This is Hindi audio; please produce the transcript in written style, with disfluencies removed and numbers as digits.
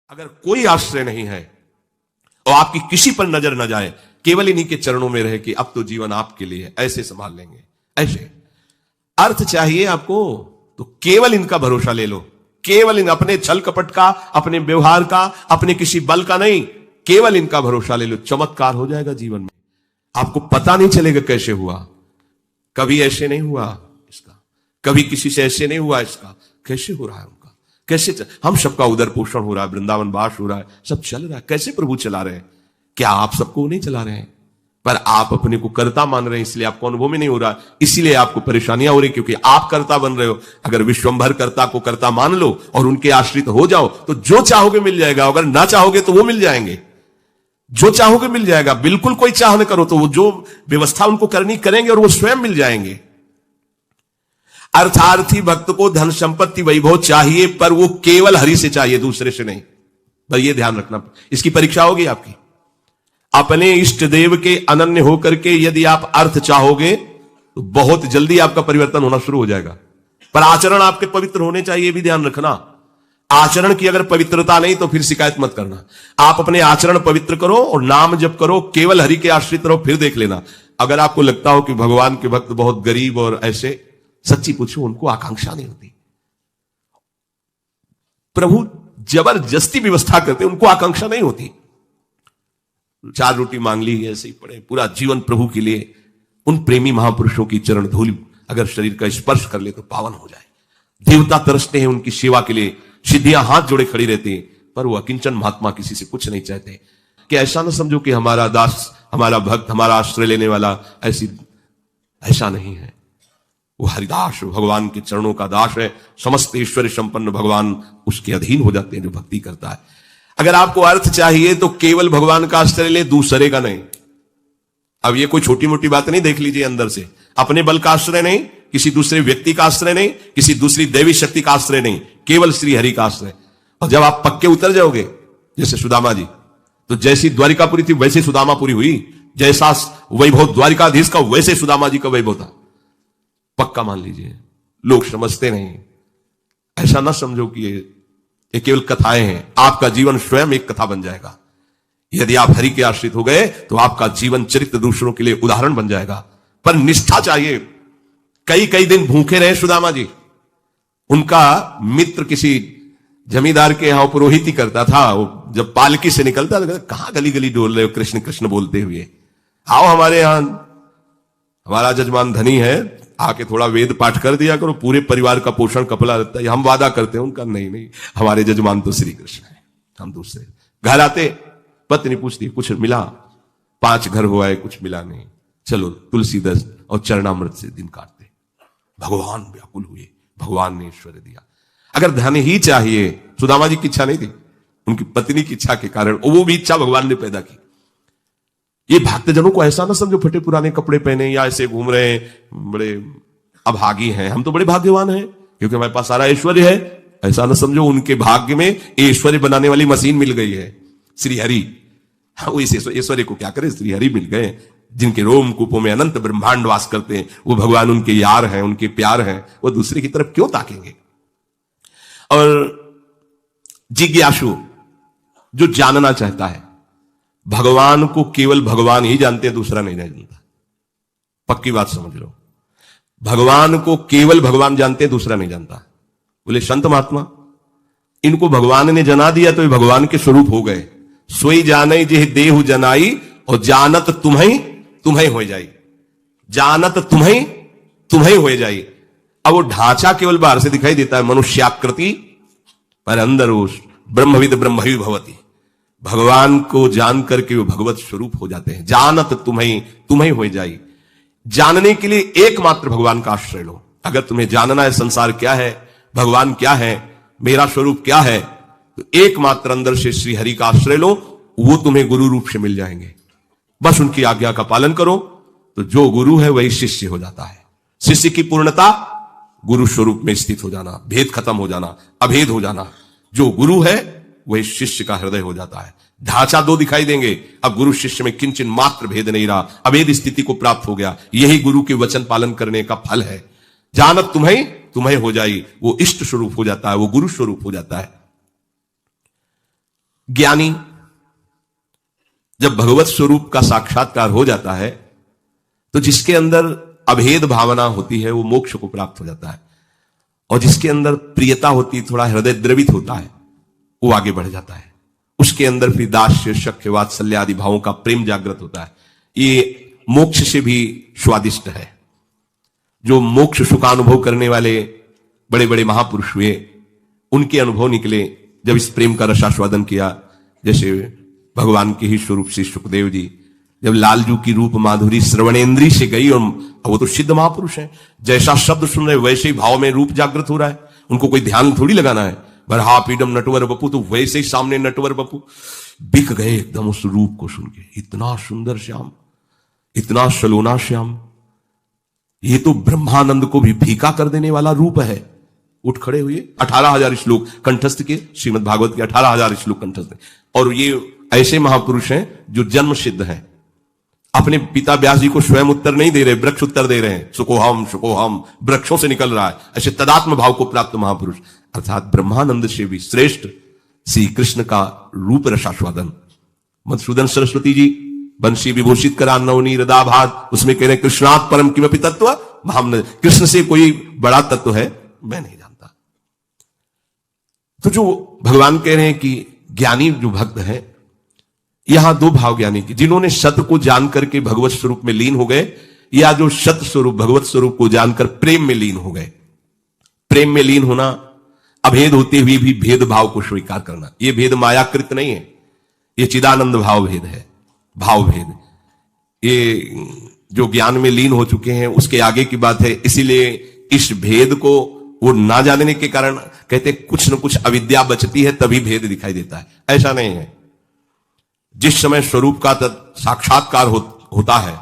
अगर कोई आश्रय नहीं है और आपकी किसी पर नजर न जाए, केवल इन्हीं के चरणों में रहे कि अब तो जीवन आपके लिए है, ऐसे संभाल लेंगे। ऐसे अर्थ चाहिए आपको तो केवल इनका भरोसा ले लो, केवल इन अपने छल कपट का, अपने व्यवहार का, अपने किसी बल का नहीं, केवल इनका भरोसा ले लो। चमत्कार हो जाएगा जीवन में, आपको पता नहीं चलेगा कैसे हुआ। कभी ऐसे नहीं हुआ इसका, कभी किसी से ऐसे नहीं हुआ इसका, कैसे हो रहा है उनका, कैसे हम सबका उदर पोषण हो रहा है, वृंदावन वास हो रहा है, सब चल रहा है। कैसे प्रभु चला रहे हैं? क्या आप सबको नहीं चला रहे हैं? पर आप अपने को कर्ता मान रहे हैं, इसलिए आपको अनुभव में नहीं हो रहा, इसीलिए आपको परेशानियां हो रही, क्योंकि आप कर्ता बन रहे हो। अगर विश्वंभर कर्ता को कर्ता मान लो और उनके आश्रित हो जाओ तो जो चाहोगे मिल जाएगा, अगर ना चाहोगे तो वो मिल जाएंगे। जो चाहोगे मिल जाएगा, बिल्कुल कोई चाह न करो तो वो जो व्यवस्था उनको करनी करेंगे और वो स्वयं मिल जाएंगे। अर्थार्थी भक्त को धन संपत्ति वैभव चाहिए, पर वो केवल हरि से चाहिए, दूसरे से नहीं। पर ये ध्यान रखना, इसकी परीक्षा होगी आपकी। अपने इष्ट देव के अनन्य होकर के यदि आप अर्थ चाहोगे तो बहुत जल्दी आपका परिवर्तन होना शुरू हो जाएगा। पर आचरण आपके पवित्र होने चाहिए, ये भी ध्यान रखना। आचरण की अगर पवित्रता नहीं तो फिर शिकायत मत करना। आप अपने आचरण पवित्र करो और नाम जप करो, केवल हरि के आश्रित रहो, फिर देख लेना। अगर आपको लगता हो कि भगवान के भक्त बहुत गरीब और ऐसे, सच्ची पूछो, उनको आकांक्षा नहीं होती। प्रभु जबरदस्ती व्यवस्था करते, उनको आकांक्षा नहीं होती। 4 रोटी मांग ली, ऐसे ही पड़े, पूरा जीवन प्रभु के लिए। उन प्रेमी महापुरुषों की चरण धूल अगर शरीर का स्पर्श कर ले तो पावन हो जाए। देवता तरसते हैं उनकी सेवा के लिए, सिद्धियां हाथ जोड़े खड़ी रहती हैं, पर वो अकिंचन महात्मा किसी से कुछ नहीं चाहते। कि ऐसा ना समझो कि हमारा दास, हमारा भक्त, हमारा आश्रय लेने वाला ऐसा नहीं है। वो हरिदास, भगवान के चरणों का दास है। समस्त ऐश्वर्य संपन्न भगवान उसके अधीन हो जाते हैं जो भक्ति करता है। अगर आपको अर्थ चाहिए तो केवल भगवान का आश्रय ले, दूसरे का नहीं। अब ये कोई छोटी मोटी बात नहीं, देख लीजिए अंदर से। अपने बल का आश्रय नहीं, किसी दूसरे व्यक्ति का आश्रय नहीं, किसी दूसरी दैवी शक्ति का आश्रय नहीं, केवल श्री हरि का आश्रय। और जब आप पक्के उतर जाओगे, जैसे सुदामा जी, तो जैसी द्वारिकापुरी थी वैसे सुदामापुरी हुई। जैसा वैभव द्वारिकाधीश का वैसे सुदामा जी का वैभव था। पक्का मान लीजिए। लोग समझते नहीं, ऐसा ना समझो कि ये केवल कथाएं हैं। आपका जीवन स्वयं एक कथा बन जाएगा। यदि आप हरि के आश्रित हो गए तो आपका जीवन चरित्र दूसरों के लिए उदाहरण बन जाएगा। पर निष्ठा चाहिए। कई कई दिन भूखे रहे सुदामा जी। उनका मित्र किसी जमींदार के यहां पुरोहित करता था। वो जब पालकी से निकलता था, कहां गली गली डोल रहे हो कृष्ण कृष्ण बोलते हुए, आओ हमारे यहां, हमारा जजमान धनी है, आके थोड़ा वेद पाठ कर दिया करो, पूरे परिवार का पोषण कपला रहता है। हम वादा करते हैं उनका, नहीं, हमारे जजमान तो श्री कृष्ण है, हम दूसरे। घर आते पत्नी पूछती कुछ मिला? 5 घर हो आए, कुछ मिला नहीं। चलो तुलसी दस और चरणामृत से दिन काटते। भगवान व्याकुल हुए, भगवान ने ऐश्वर्य दिया। अगर धन ही चाहिए, सुदामा जी की इच्छा नहीं थी, उनकी पत्नी की इच्छा के कारण वो भी इच्छा भगवान ने पैदा की। ये भक्तजनों को ऐसा ना समझो फटे पुराने कपड़े पहने या ऐसे घूम रहे हैं, बड़े अभागी हैं। हम तो बड़े भाग्यवान हैं क्योंकि हमारे पास सारा ऐश्वर्य है। ऐसा ना समझो उनके भाग्य में ऐश्वर्य बनाने वाली मशीन मिल गई है, श्री हरि। वो इस ऐश्वर्य को क्या करे, श्री हरि मिल गए, जिनके रोम कूपों में अनंत ब्रह्मांड वास करते हैं। वो भगवान उनके यार हैं, उनके प्यार हैं। वो दूसरे की तरफ क्यों ताकेंगे? और जिज्ञासु, जो जानना चाहता है, भगवान को केवल भगवान ही जानते हैं, दूसरा नहीं जानता। पक्की बात समझ लो। भगवान को केवल भगवान जानते हैं, दूसरा नहीं जानता। बोले संत महात्मा, इनको भगवान ने जना दिया तो ये भगवान के स्वरूप हो गए। सोई जाने जे देहु जनाई और जानत तुम्हें हो जाई। जानत तुम्हें हो जाई। अब वो ढांचा केवल बाहर से दिखाई देता है, मनुष्याकृति, पर अंदर उस ब्रह्मविद ब्रह्मवि भवति। भगवान को जान करके वो भगवत स्वरूप हो जाते हैं। जानत तुम्हें हो जाई। जानने के लिए एकमात्र भगवान का आश्रय लो। अगर तुम्हें जानना है संसार क्या है, भगवान क्या है, मेरा स्वरूप क्या है, तो एकमात्र अंदर से श्री हरि का आश्रय लो। वो तुम्हें गुरु रूप से मिल जाएंगे। बस उनकी आज्ञा का पालन करो तो जो गुरु है वही शिष्य हो जाता है। शिष्य की पूर्णता गुरु स्वरूप में स्थित हो जाना, भेद खत्म हो जाना, अभेद हो जाना। जो गुरु है वही शिष्य का हृदय हो जाता है। ढांचा 2 दिखाई देंगे, अब गुरु शिष्य में किंचन मात्र भेद नहीं रहा, अभेद स्थिति को प्राप्त हो गया। यही गुरु के वचन पालन करने का फल है। जानत तुम्हें हो जाई, वो इष्ट स्वरूप हो जाता है, वो गुरु स्वरूप हो जाता है। ज्ञानी जब भगवत स्वरूप का साक्षात्कार हो जाता है तो जिसके अंदर अभेद भावना होती है वो मोक्ष को प्राप्त हो जाता है, और जिसके अंदर प्रियता होती, थोड़ा हृदय द्रवित होता है, वो आगे बढ़ जाता है। उसके अंदर फिर दास्य, शक्य, वात्सल्य आदि भावों का प्रेम जागृत होता है। ये मोक्ष से भी स्वादिष्ट है। जो मोक्ष सुखानुभव करने वाले बड़े बड़े महापुरुष हुए, उनके अनुभव निकले जब इस प्रेम का रसास्वादन किया। जैसे भगवान के ही स्वरूप से सुखदेव जी जब लालजू की रूप माधुरी श्रवणेन्द्री से गई, और वो तो सिद्ध महापुरुष हैं, जैसा शब्द सुन रहे वैसे ही भाव में रूप जागृत हो रहा है, उनको कोई ध्यान थोड़ी लगाना है। बरहा पीडम नटवर बपू, तो वैसे ही सामने नटवर बपू बिक गए एकदम उस रूप को सुन के। इतना सुंदर श्याम, इतना सलोना श्याम, ये तो ब्रह्मानंद को भी फीका कर देने वाला रूप है। उठ खड़े हुए, 18,000 श्लोक कंठस्थ के, श्रीमद् भागवत के 18,000 श्लोक कंठस्थ। और ये ऐसे महापुरुष हैं जो जन्म सिद्ध हैं। अपने पिता व्यास जी को स्वयं उत्तर नहीं दे रहे, वृक्ष उत्तर दे रहे हैं। सुकोहम सुकोहम, वृक्षों से निकल रहा है। ऐसे तदात्म भाव को प्राप्त महापुरुष, अर्थात ब्रह्मानंद से भी श्रेष्ठ श्री कृष्ण का रूप रसास्वादन। मधुसूदन सरस्वती जी बंशी विभूषित करा नवनी हृदाभात, उसमें कह रहे कृष्णात् परम किमपि तत्व, हम कृष्ण से कोई बड़ा तत्व है मैं नहीं जानता। तो जो भगवान कह रहे हैं कि ज्ञानी जो भक्त है, यहां दो भाव ज्ञानी की, जिन्होंने सत्य को जानकर के भगवत स्वरूप में लीन हो गए, या जो सत्य स्वरूप भगवत स्वरूप को जानकर प्रेम में लीन हो गए। प्रेम में लीन होना, अभेद होते हुए भी भेदभाव को स्वीकार करना, यह भेद मायाकृत नहीं है, यह चिदानंद भाव भेद है, भाव भेद। ये जो ज्ञान में लीन हो चुके हैं उसके आगे की बात है। इसीलिए इस भेद को वो ना जानने के कारण कहते कुछ न कुछ अविद्या बचती है, तभी भेद दिखाई देता है। ऐसा नहीं है। जिस समय स्वरूप का साक्षात्कार होता है